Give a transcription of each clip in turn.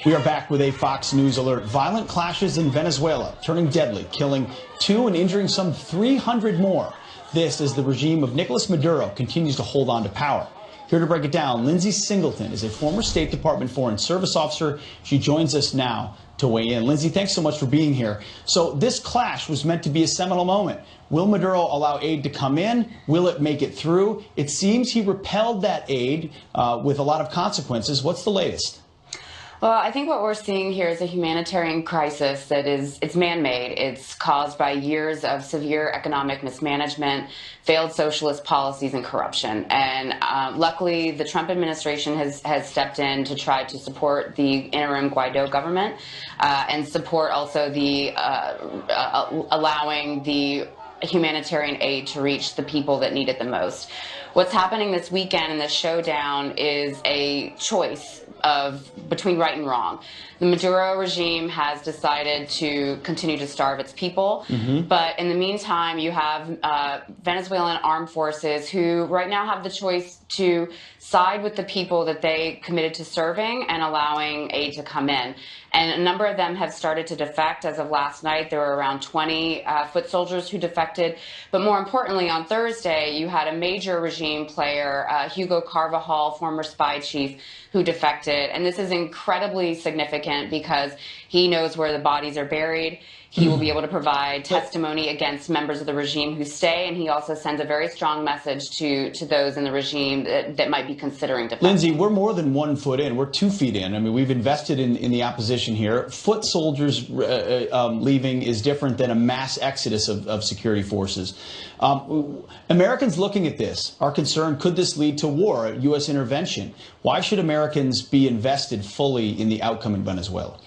We are back with a Fox News alert. Violent clashes in Venezuela, turning deadly, killing 2 and injuring some 300 more. This as the regime of Nicolas Maduro continues to hold on to power. Here to break it down, Lindsay Singleton is a former State Department Foreign Service officer. She joins us now to weigh in. Lindsay, thanks so much for being here. So this clash was meant to be a seminal moment. Will Maduro allow aid to come in? Will it make it through? It seems he repelled that aid with a lot of consequences. What's the latest? Well, I think what we're seeing here is a humanitarian crisis that it's man-made. It's caused by years of severe economic mismanagement, failed socialist policies, and corruption. And luckily, the Trump administration has stepped in to try to support the interim Guaido government and support also the allowing the humanitarian aid to reach the people that need it the most. What's happening this weekend in this showdown is a choice between right and wrong. The Maduro regime has decided to continue to starve its people, but in the meantime, you have Venezuelan armed forces who right now have the choice to side with the people that they committed to serving and allowing aid to come in. And a number of them have started to defect. As of last night, there were around 20 foot soldiers who defected. But more importantly, on Thursday, you had a major regime player, Hugo Carvajal, former spy chief, who defected. And this is incredibly significant because he knows where the bodies are buried. He will be able to provide testimony against members of the regime who stay, and he also sends a very strong message to those in the regime that might be considering defecting. Lindsay, we're more than 1 foot in. We're 2 feet in. I mean, we've invested in the opposition here. Foot soldiers leaving is different than a mass exodus of security forces. Americans looking at this are concerned, could this lead to war, U.S. intervention? Why should Americans be invested fully in the outcome in Venezuela?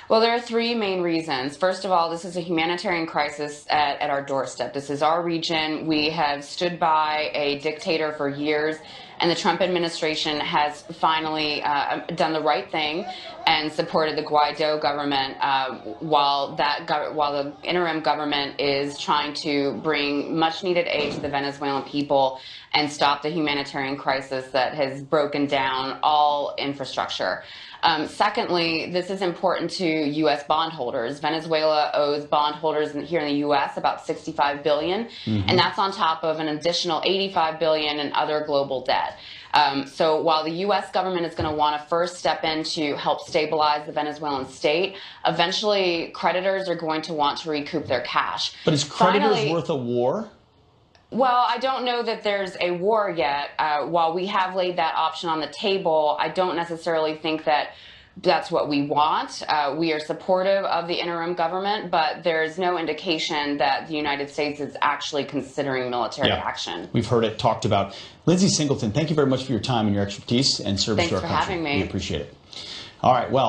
Well, there are 3 main reasons. First of all, this is a humanitarian crisis at our doorstep. This is our region. We have stood by a dictator for years, and the Trump administration has finally done the right thing and supported the Guaido government while the interim government is trying to bring much-needed aid to the Venezuelan people and stop the humanitarian crisis that has broken down all infrastructure. Secondly, this is important to U.S. bondholders. Venezuela owes bondholders here in the U.S. about $65 billion, and that's on top of an additional $85 billion in other global debt. So while the U.S. government is going to want to first step in to help stabilize the Venezuelan state, eventually creditors are going to want to recoup their cash. But is creditors worth a war? Well, I don't know that there's a war yet. While we have laid that option on the table, I don't necessarily think that that's what we want. We are supportive of the interim government, but there's no indication that the United States is actually considering military action. We've heard it talked about. Lindsay Singleton, thank you very much for your time and your expertise and service to our country. Thanks for having me. We appreciate it. All right, well.